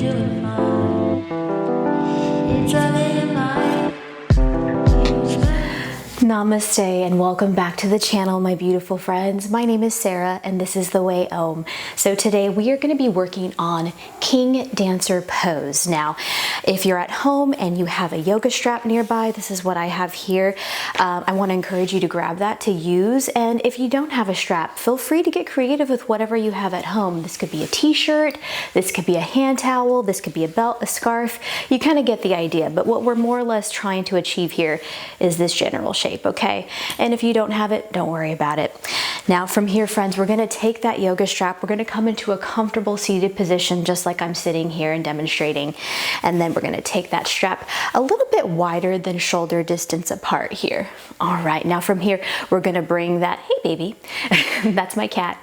doing fine. It's a living life. Namaste and welcome back to the channel, my beautiful friends. My name is Sarah and this is The Way Om. So today we are going to be working on King Dancer pose. Now, if you're at home and you have a yoga strap nearby, this is what I have here. I want to encourage you to grab that to use. And if you don't have a strap, feel free to get creative with whatever you have at home. This could be a t-shirt, this could be a hand towel, this could be a belt, a scarf. You kind of get the idea. But what we're more or less trying to achieve here is this general shape, okay? And if you don't have it, don't worry about it. Now from here, friends, we're gonna take that yoga strap, we're gonna come into a comfortable seated position just like I'm sitting here and demonstrating. And then we're gonna take that strap a little bit wider than shoulder distance apart here. All right, now from here, we're gonna bring that, hey baby, that's my cat.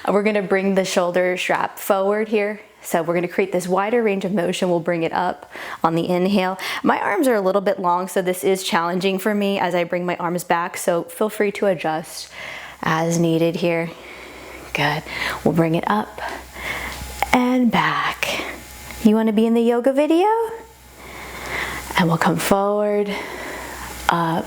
We're gonna bring the shoulder strap forward here. So we're going to create this wider range of motion. We'll bring it up on the inhale. My arms are a little bit long, so this is challenging for me as I bring my arms back. So feel free to adjust as needed here. Good. We'll bring it up and back. You want to be in the yoga video? And we'll come forward, up,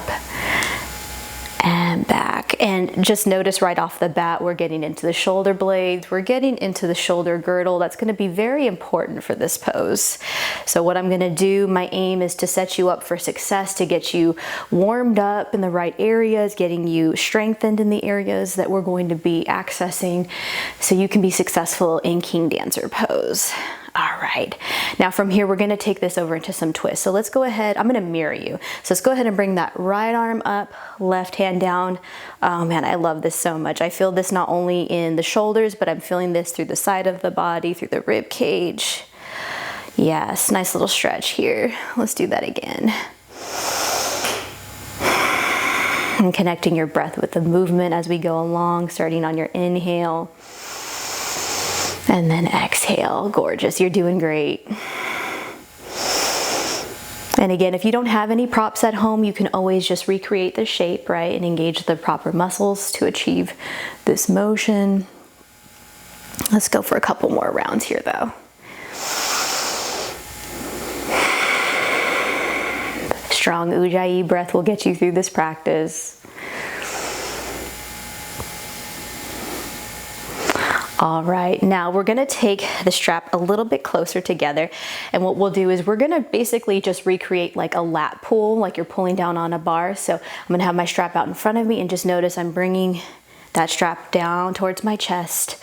and back. And just notice right off the bat, we're getting into the shoulder blades, we're getting into the shoulder girdle. That's going to be very important for this pose. So what I'm going to do, my aim is to set you up for success, to get you warmed up in the right areas, getting you strengthened in the areas that we're going to be accessing so you can be successful in King Dancer pose. All right, now from here, we're gonna take this over into some twists. So let's go ahead, I'm gonna mirror you. So let's go ahead and bring that right arm up, left hand down. Oh man, I love this so much. I feel this not only in the shoulders, but I'm feeling this through the side of the body, through the rib cage. Yes, nice little stretch here. Let's do that again. And connecting your breath with the movement as we go along, starting on your inhale. And then exhale. Gorgeous. You're doing great. And again, if you don't have any props at home, you can always just recreate the shape, right? And engage the proper muscles to achieve this motion. Let's go for a couple more rounds here though. Strong Ujjayi breath will get you through this practice. All right, now we're gonna take the strap a little bit closer together. And what we'll do is we're gonna basically just recreate like a lat pull, like you're pulling down on a bar. So I'm gonna have my strap out in front of me and just notice I'm bringing that strap down towards my chest.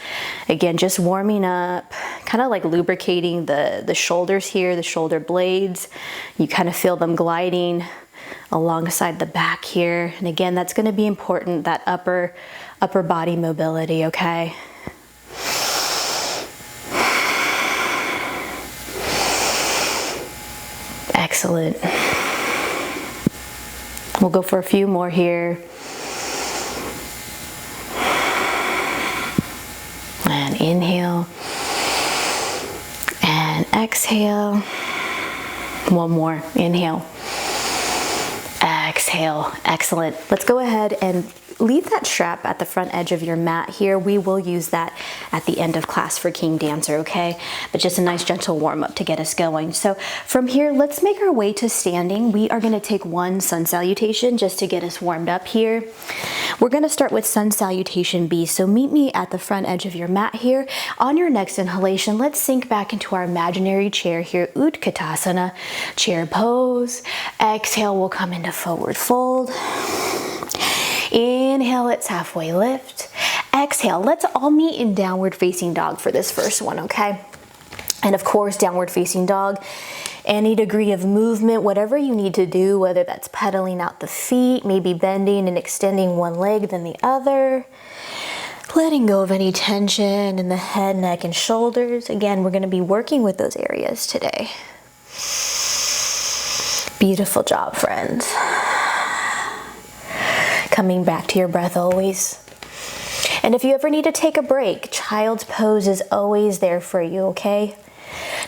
Again, just warming up, kind of like lubricating the shoulders here, the shoulder blades. You kind of feel them gliding alongside the back here. And again, that's gonna be important, that upper body mobility, okay? Excellent. We'll go for a few more here. And inhale. And exhale. One more. Inhale. Exhale. Excellent. Let's go ahead and leave that strap at the front edge of your mat here. We will use that at the end of class for King Dancer, okay? But just a nice gentle warm up to get us going. So from here, let's make our way to standing. We are gonna take one sun salutation just to get us warmed up here. We're gonna start with sun salutation B. So meet me at the front edge of your mat here. On your next inhalation, let's sink back into our imaginary chair here, Utkatasana, chair pose. Exhale, we'll come into forward fold. Inhale, it's halfway lift. Exhale, let's all meet in downward facing dog for this first one, okay? And of course, downward facing dog, any degree of movement, whatever you need to do, whether that's pedaling out the feet, maybe bending and extending one leg than the other, letting go of any tension in the head, neck, and shoulders. Again, we're gonna be working with those areas today. Beautiful job, friends. Coming back to your breath always. And if you ever need to take a break, child's pose is always there for you, okay?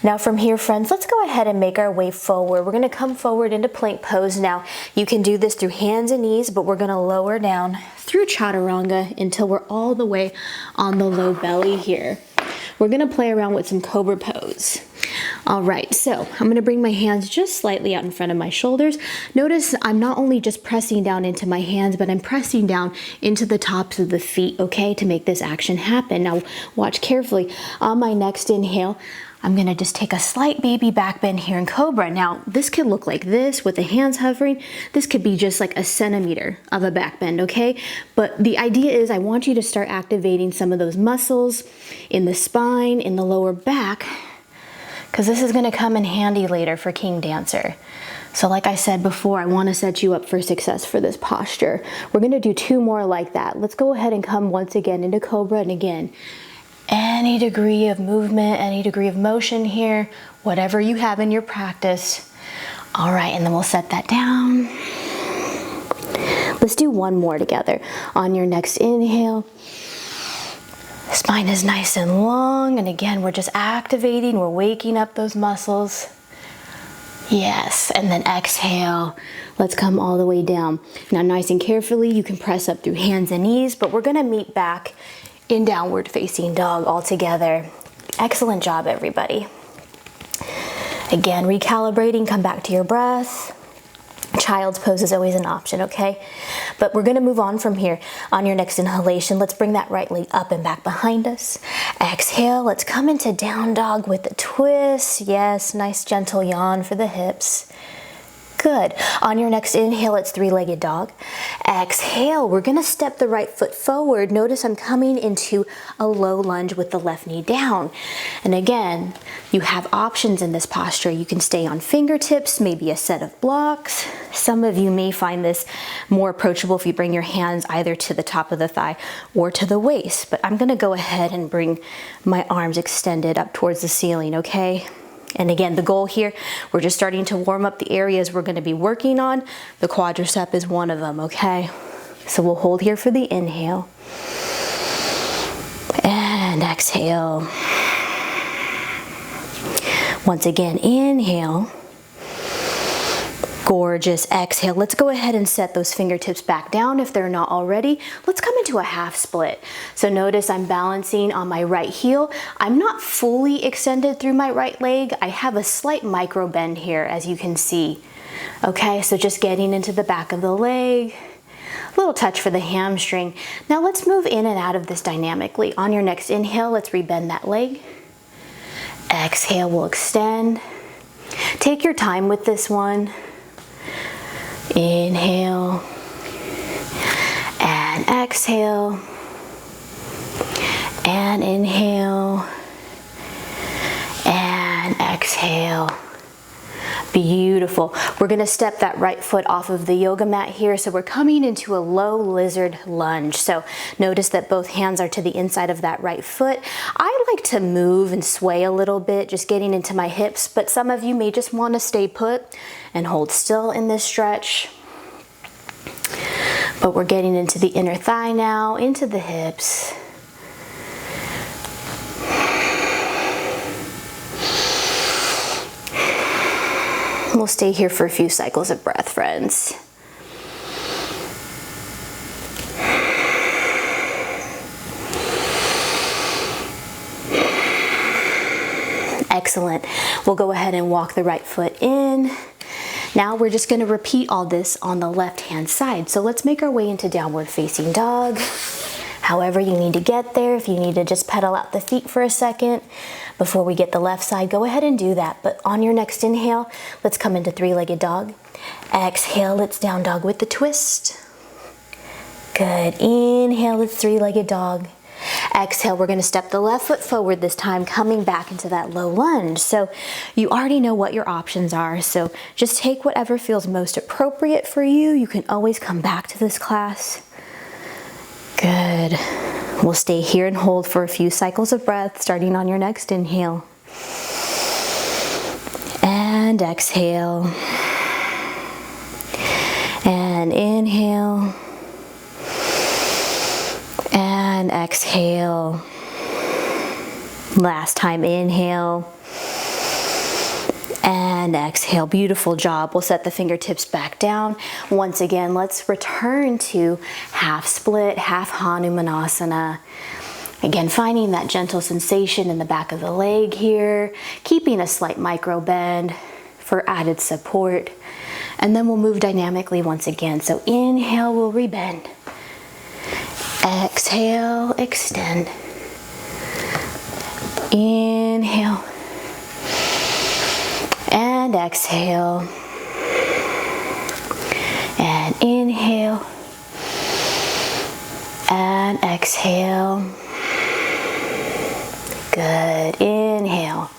Now from here, friends, let's go ahead and make our way forward. We're gonna come forward into plank pose. Now, you can do this through hands and knees, but we're gonna lower down through chaturanga until we're all the way on the low belly here. We're gonna play around with some cobra pose. All right, so I'm gonna bring my hands just slightly out in front of my shoulders. Notice I'm not only just pressing down into my hands, but I'm pressing down into the tops of the feet, okay, to make this action happen. Now watch carefully. On my next inhale, I'm gonna just take a slight baby back bend here in Cobra. Now, this could look like this with the hands hovering. This could be just like a centimeter of a back bend, okay? But the idea is I want you to start activating some of those muscles in the spine, in the lower back, because this is gonna come in handy later for King Dancer. So like I said before, I wanna set you up for success for this posture. We're gonna do 2 more like that. Let's go ahead and come once again into Cobra, and again, any degree of movement, any degree of motion here, whatever you have in your practice. All right, and then we'll set that down. Let's do 1 more together. On your next inhale, spine is nice and long, and again, we're just activating, we're waking up those muscles. Yes, and then exhale. Let's come all the way down. Now, nice and carefully, you can press up through hands and knees, but we're gonna meet back in downward facing dog all together. Excellent job, everybody. Again, recalibrating, come back to your breath. Child's pose is always an option, okay? But we're gonna move on from here. On your next inhalation, let's bring that right leg up and back behind us. Exhale, let's come into down dog with a twist. Yes, nice gentle yawn for the hips. Good. On your next inhale, it's 3-legged dog. Exhale, we're gonna step the right foot forward. Notice I'm coming into a low lunge with the left knee down. And again, you have options in this posture. You can stay on fingertips, maybe a set of blocks. Some of you may find this more approachable if you bring your hands either to the top of the thigh or to the waist. But I'm gonna go ahead and bring my arms extended up towards the ceiling, okay? And again, the goal here, we're just starting to warm up the areas we're gonna be working on. The quadricep is one of them, okay? So we'll hold here for the inhale. And exhale. Once again, inhale. Gorgeous, exhale. Let's go ahead and set those fingertips back down if they're not already. Let's come into a half split. So notice I'm balancing on my right heel. I'm not fully extended through my right leg. I have a slight micro bend here, as you can see. Okay, so just getting into the back of the leg. A little touch for the hamstring. Now let's move in and out of this dynamically. On your next inhale, let's rebend that leg. Exhale, we'll extend. Take your time with this one. Inhale and exhale and inhale and exhale. Beautiful. We're gonna step that right foot off of the yoga mat here. So we're coming into a low lizard lunge. So notice that both hands are to the inside of that right foot. I like to move and sway a little bit, just getting into my hips, but some of you may just wanna stay put and hold still in this stretch. But we're getting into the inner thigh now, into the hips. We'll stay here for a few cycles of breath, friends. Excellent. We'll go ahead and walk the right foot in. Now we're just going to repeat all this on the left-hand side. So let's make our way into downward facing dog. However you need to get there, if you need to just pedal out the feet for a second before we get the left side, go ahead and do that. But on your next inhale, let's come into 3-legged dog. Exhale, let's down dog with the twist. Good. Inhale, let's 3-legged dog. Exhale, we're going to step the left foot forward this time, coming back into that low lunge. So you already know what your options are. So just take whatever feels most appropriate for you. You can always come back to this class. Good. We'll stay here and hold for a few cycles of breath, starting on your next inhale. And exhale. And inhale. And exhale. Last time, inhale. And exhale. Beautiful job. We'll set the fingertips back down. Once again, let's return to half split, half Hanumanasana. Again, finding that gentle sensation in the back of the leg here, keeping a slight micro bend for added support. And then we'll move dynamically once again. So inhale, we'll rebend. Exhale, extend. Inhale. And exhale. And inhale. And exhale. Good. Inhale.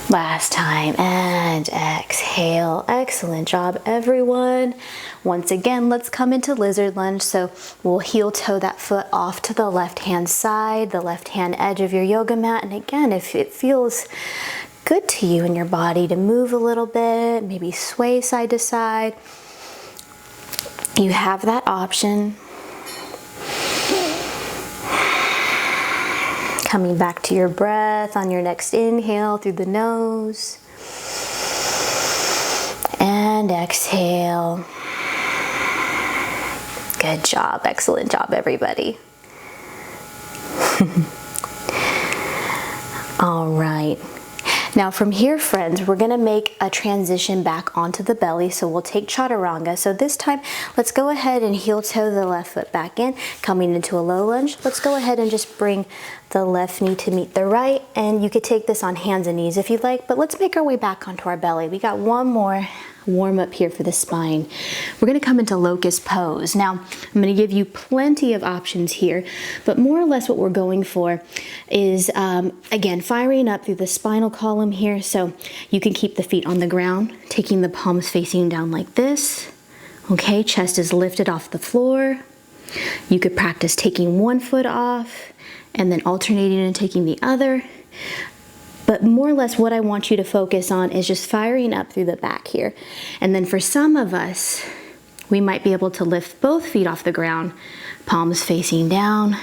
Last time. And exhale. Excellent job, everyone. Once again, let's come into lizard lunge. So we'll heel toe that foot off to the left-hand side, the left-hand edge of your yoga mat. And again, if it feels good to you in your body to move a little bit, maybe sway side to side, you have that option. Coming back to your breath on your next inhale through the nose. And exhale. Good job. Excellent job, everybody. All right. Now from here, friends, we're gonna make a transition back onto the belly. So we'll take chaturanga. So this time, let's go ahead and heel toe the left foot back in, coming into a low lunge. Let's go ahead and just bring the left knee to meet the right. And you could take this on hands and knees if you'd like, but let's make our way back onto our belly. We got one more warm up here for the spine. We're gonna come into locust pose. Now, I'm gonna give you plenty of options here, but more or less what we're going for is, again, firing up through the spinal column here. So you can keep the feet on the ground, taking the palms facing down like this. Okay, chest is lifted off the floor. You could practice taking one foot off and then alternating and taking the other. But more or less what I want you to focus on is just firing up through the back here. And then for some of us, we might be able to lift both feet off the ground, palms facing down,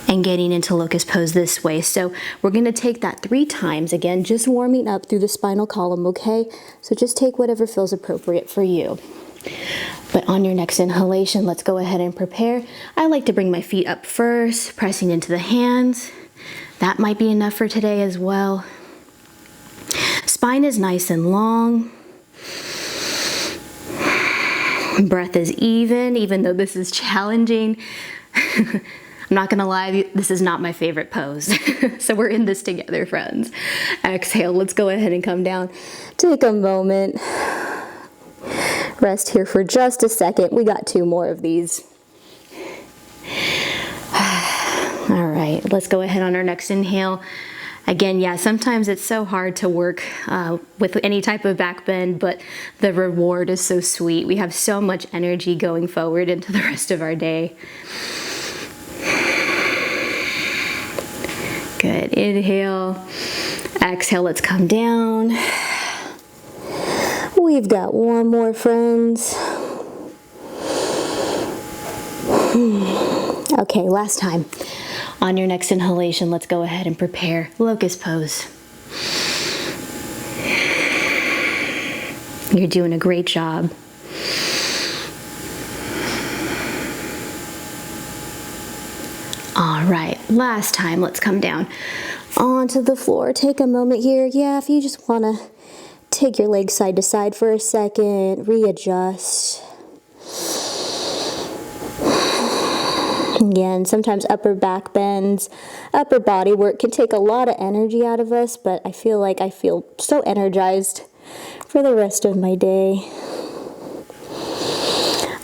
and getting into locust pose this way. So we're gonna take that 3 times, again, just warming up through the spinal column, okay? So just take whatever feels appropriate for you. But on your next inhalation, let's go ahead and prepare. I like to bring my feet up first, pressing into the hands. That might be enough for today as well. Spine is nice and long. Breath is even though this is challenging. I'm not gonna lie, this is not my favorite pose. So we're in this together, friends. Exhale, let's go ahead and come down. Take a moment. Rest here for just a second. We got 2 more of these. All right, let's go ahead on our next inhale. Again, yeah, sometimes it's so hard to work with any type of back bend, but the reward is so sweet. We have so much energy going forward into the rest of our day. Good, inhale. Exhale, let's come down. We've got one more, friends. Okay, last time. On your next inhalation, let's go ahead and prepare locust pose. You're doing a great job. All right, last time, let's come down onto the floor. Take a moment here. Yeah, if you just want to take your legs side to side for a second, readjust. Again, sometimes upper back bends, upper body work can take a lot of energy out of us, but I feel so energized for the rest of my day.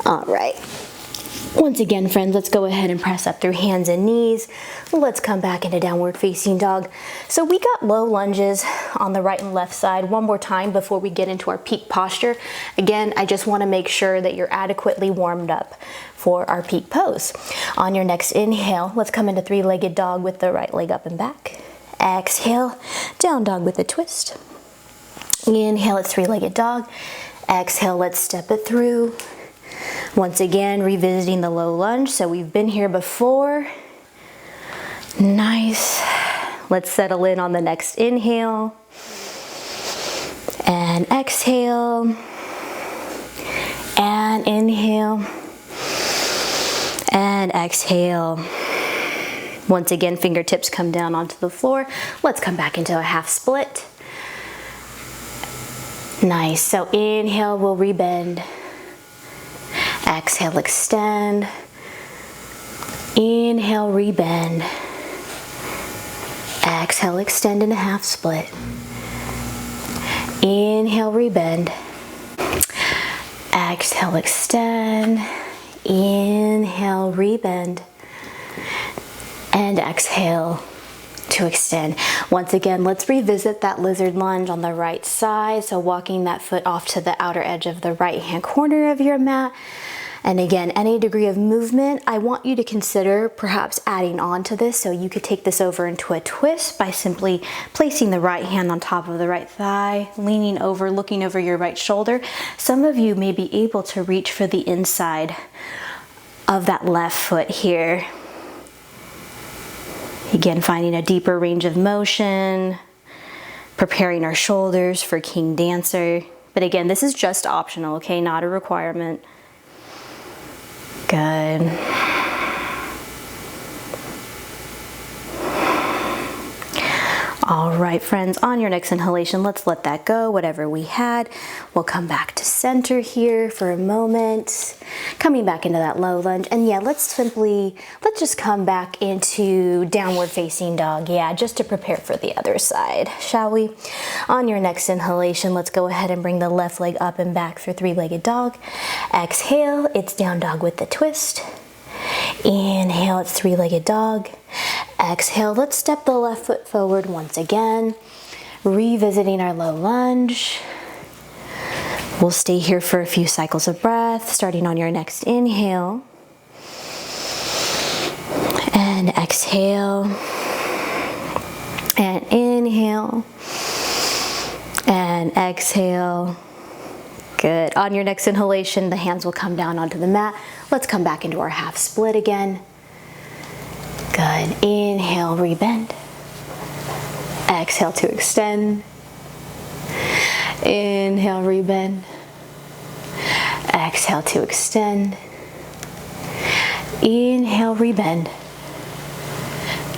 All right. Once again, friends, let's go ahead and press up through hands and knees. Let's come back into downward facing dog. So we got low lunges on the right and left side one more time before we get into our peak posture. Again, I just want to make sure that you're adequately warmed up for our peak pose. On your next inhale, let's come into 3-legged dog with the right leg up and back. Exhale, down dog with a twist. Inhale, it's 3-legged dog. Exhale, let's step it through. Once again, revisiting the low lunge. So we've been here before. Nice. Let's settle in on the next inhale. And exhale. And inhale. And And exhale. Once again, fingertips come down onto the floor. Let's come back into a half split. Nice, so inhale, we'll rebend. Exhale, extend. Inhale, rebend. Exhale, extend in a half split. Inhale, rebend. Exhale, extend. Inhale, rebend. And exhale to extend. Once again, let's revisit that lizard lunge on the right side. So walking that foot off to the outer edge of the right hand corner of your mat. And again, any degree of movement, I want you to consider perhaps adding on to this. So you could take this over into a twist by simply placing the right hand on top of the right thigh, leaning over, looking over your right shoulder. Some of you may be able to reach for the inside of that left foot here. Again, finding a deeper range of motion, preparing our shoulders for King Dancer. But again, this is just optional, okay? Not a requirement. Good. All right, friends, on your next inhalation, let's let that go, whatever we had. We'll come back to center here for a moment, coming back into that low lunge. And yeah, let's just come back into downward facing dog. Yeah, just to prepare for the other side, shall we? On your next inhalation, let's go ahead and bring the left leg up and back for three-legged dog. Exhale, it's down dog with the twist. Inhale, it's three-legged dog. Exhale, let's step the left foot forward once again, revisiting our low lunge. We'll stay here for a few cycles of breath, starting on your next inhale. And exhale. And inhale. And exhale. Good. On your next inhalation, the hands will come down onto the mat. Let's come back into our half split again. Good. Inhale, rebend. Exhale to extend. Inhale, rebend. Exhale to extend. Inhale, rebend.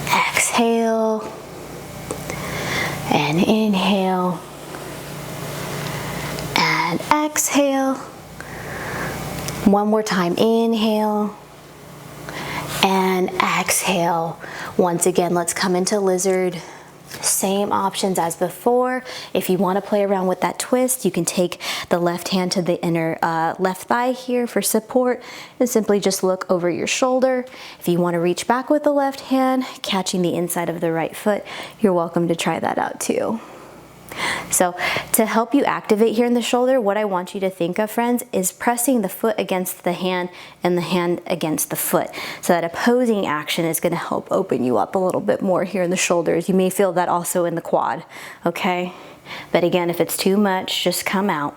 Exhale. And inhale. And exhale. One more time. Inhale. And exhale. Once again, let's come into lizard. Same options as before. If you want to play around with that twist, you can take the left hand to the inner left thigh here for support and simply just look over your shoulder. If you want to reach back with the left hand, catching the inside of the right foot, you're welcome to try that out too. So to help you activate here in the shoulder, what I want you to think of, friends, is pressing the foot against the hand and the hand against the foot. So that opposing action is going to help open you up a little bit more here in the shoulders. You may feel that also in the quad, okay? But again, if it's too much, just come out.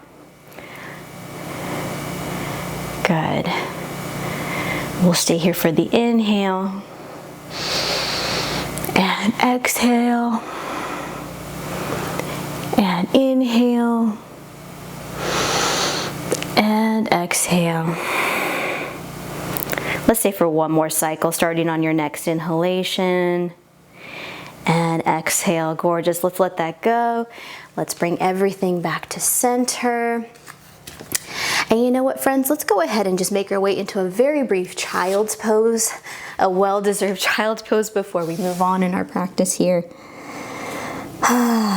Good. We'll stay here for the inhale and exhale. And inhale and exhale. Let's stay for one more cycle, starting on your next inhalation and exhale. Gorgeous. Let's let that go. Let's bring everything back to center. And you know what, friends? Let's go ahead and just make our way into a very brief child's pose, a well-deserved child's pose before we move on in our practice here.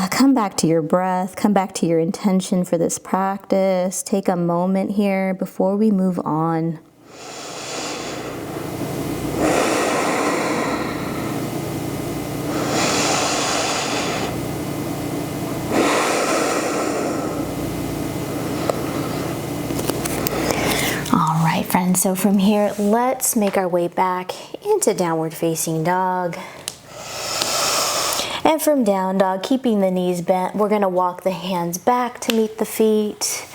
Come back to your breath, come back to your intention for this practice. Take a moment here before we move on. All right, friends, so from here, let's make our way back into downward facing dog. And from down dog, keeping the knees bent, we're gonna walk the hands back to meet the feet,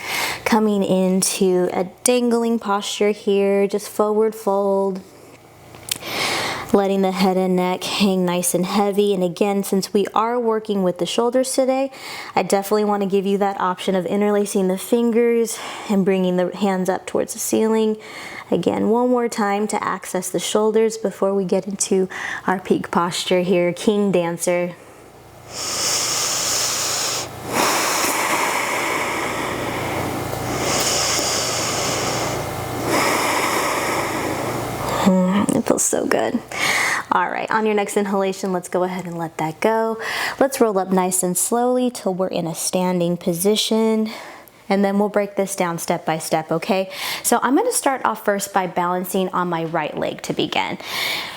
coming into a dangling posture here, just forward fold. letting the head and neck hang nice and heavy. And again, since we are working with the shoulders today, I definitely want to give you that option of interlacing the fingers and bringing the hands up towards the ceiling. Again, one more time to access the shoulders before we get into our peak posture here, King Dancer. It feels so good. All right, on your next inhalation, let's go ahead and let that go. Let's roll up nice and slowly till we're in a standing position. And then we'll break this down step by step, okay? So I'm gonna start off first by balancing on my right leg to begin.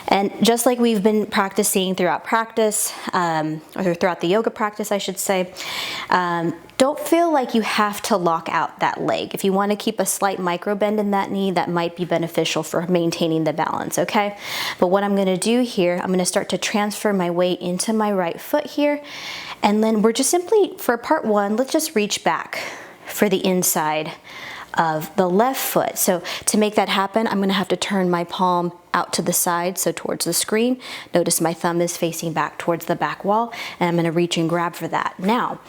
And just like we've been practicing throughout practice, or throughout the yoga practice, I should say, don't feel like you have to lock out that leg. If you wanna keep a slight micro bend in that knee, that might be beneficial for maintaining the balance, okay? But what I'm gonna do here, I'm gonna start to transfer my weight into my right foot here. And then we're just simply, for part one, let's just reach back for the inside of the left foot. So to make that happen, I'm gonna have to turn my palm out to the side, so towards the screen. Notice my thumb is facing back towards the back wall, and I'm gonna reach and grab for that. Now,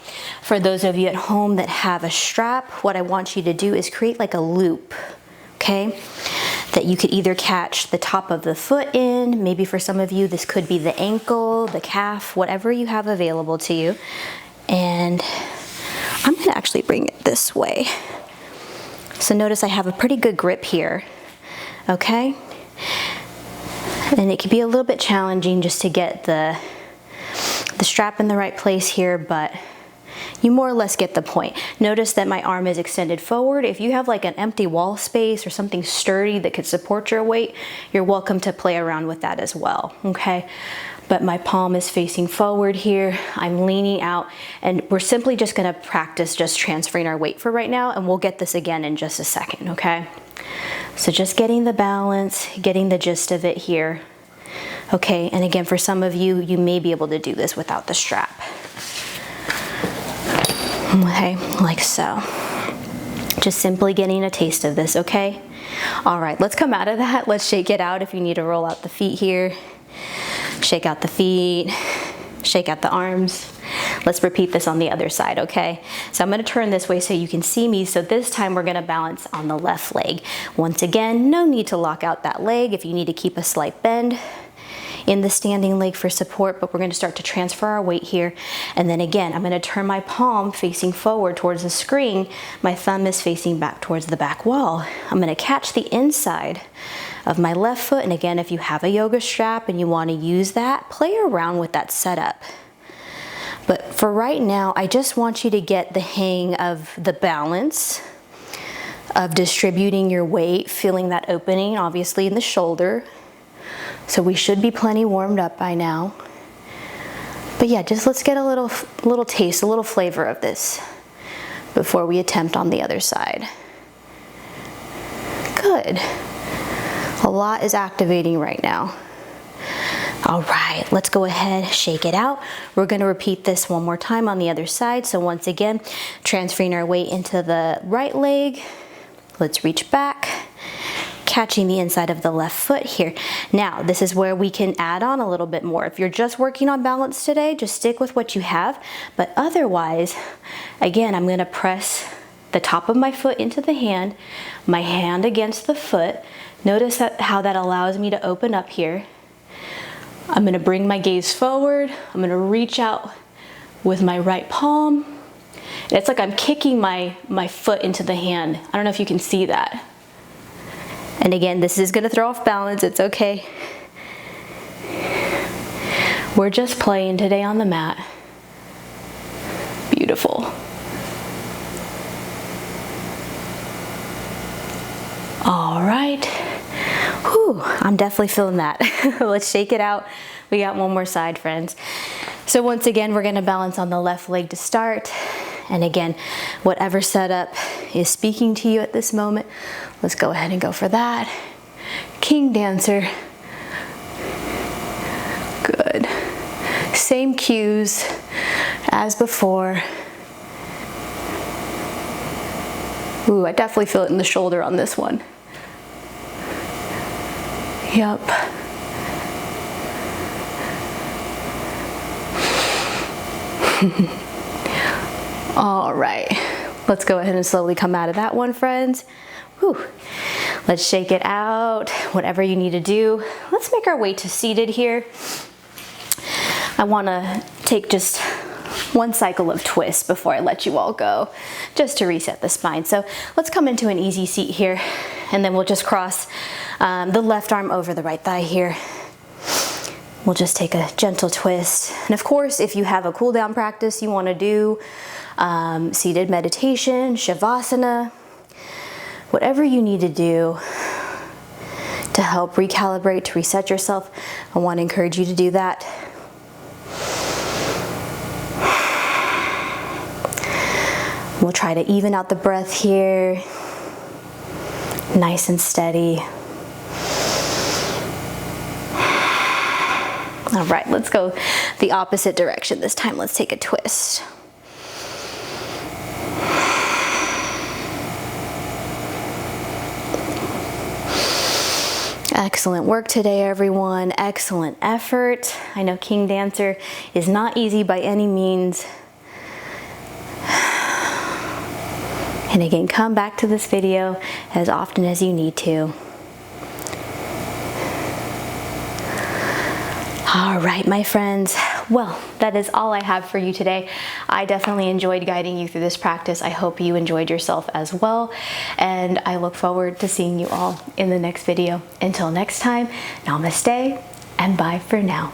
for those of you at home that have a strap, what I want you to do is create like a loop, okay? That you could either catch the top of the foot in, maybe for some of you, this could be the ankle, the calf, whatever you have available to you. And I'm gonna actually bring it this way. So notice I have a pretty good grip here, okay? And it can be a little bit challenging just to get the strap in the right place here, but you more or less get the point. Notice that my arm is extended forward. If you have like an empty wall space or something sturdy that could support your weight, you're welcome to play around with that as well, okay? But my palm is facing forward here. I'm leaning out, and we're simply just gonna practice just transferring our weight for right now, and we'll get this again in just a second, okay? So just getting the balance, getting the gist of it here. Okay, and again, for some of you, you may be able to do this without the strap. Okay, like so. Just simply getting a taste of this, okay? All right, let's come out of that. Let's shake it out if you need to roll out the feet here. Shake out the feet, shake out the arms. Let's repeat this on the other side, okay? So I'm gonna turn this way so you can see me. So this time we're gonna balance on the left leg. Once again, no need to lock out that leg if you need to keep a slight bend in the standing leg for support, but we're gonna start to transfer our weight here. And then again, I'm gonna turn my palm facing forward towards the screen. My thumb is facing back towards the back wall. I'm gonna catch the inside of my left foot. And again, if you have a yoga strap and you wanna use that, play around with that setup. But for right now, I just want you to get the hang of the balance of distributing your weight, feeling that opening, obviously in the shoulder. So we should be plenty warmed up by now. But yeah, just let's get a little taste, a little flavor of this before we attempt on the other side. Good. A lot is activating right now. All right, let's go ahead, shake it out. We're gonna repeat this one more time on the other side. So once again, transferring our weight into the right leg. Let's reach back, catching the inside of the left foot here. Now, this is where we can add on a little bit more. If you're just working on balance today, just stick with what you have. But otherwise, again, I'm gonna press the top of my foot into the hand, my hand against the foot. Notice how that allows me to open up here. I'm gonna bring my gaze forward. I'm gonna reach out with my right palm. It's like I'm kicking my foot into the hand. I don't know if you can see that. And again, this is gonna throw off balance, it's okay. We're just playing today on the mat. Beautiful. All right. Whew, I'm definitely feeling that. Let's shake it out. We got one more side, friends. So once again, we're gonna balance on the left leg to start. And again, whatever setup is speaking to you at this moment, let's go ahead and go for that. King Dancer. Good. Same cues as before. Ooh, I definitely feel it in the shoulder on this one. Yep. All right, let's go ahead and slowly come out of that one, friends. Whew. Let's shake it out, whatever you need to do. Let's make our way to seated here. I wanna take just one cycle of twists before I let you all go, just to reset the spine. So let's come into an easy seat here, and then we'll just cross the left arm over the right thigh here. We'll just take a gentle twist. And of course, if you have a cool down practice you wanna do, seated meditation, shavasana, whatever you need to do to help recalibrate, to reset yourself, I want to encourage you to do that. We'll try to even out the breath here, nice and steady. All right, let's go the opposite direction this time. Let's take a twist. Excellent work today, everyone. Excellent effort. I know King Dancer is not easy by any means. And again, come back to this video as often as you need to. All right, my friends. Well, that is all I have for you today. I definitely enjoyed guiding you through this practice. I hope you enjoyed yourself as well. And I look forward to seeing you all in the next video. Until next time, namaste and bye for now.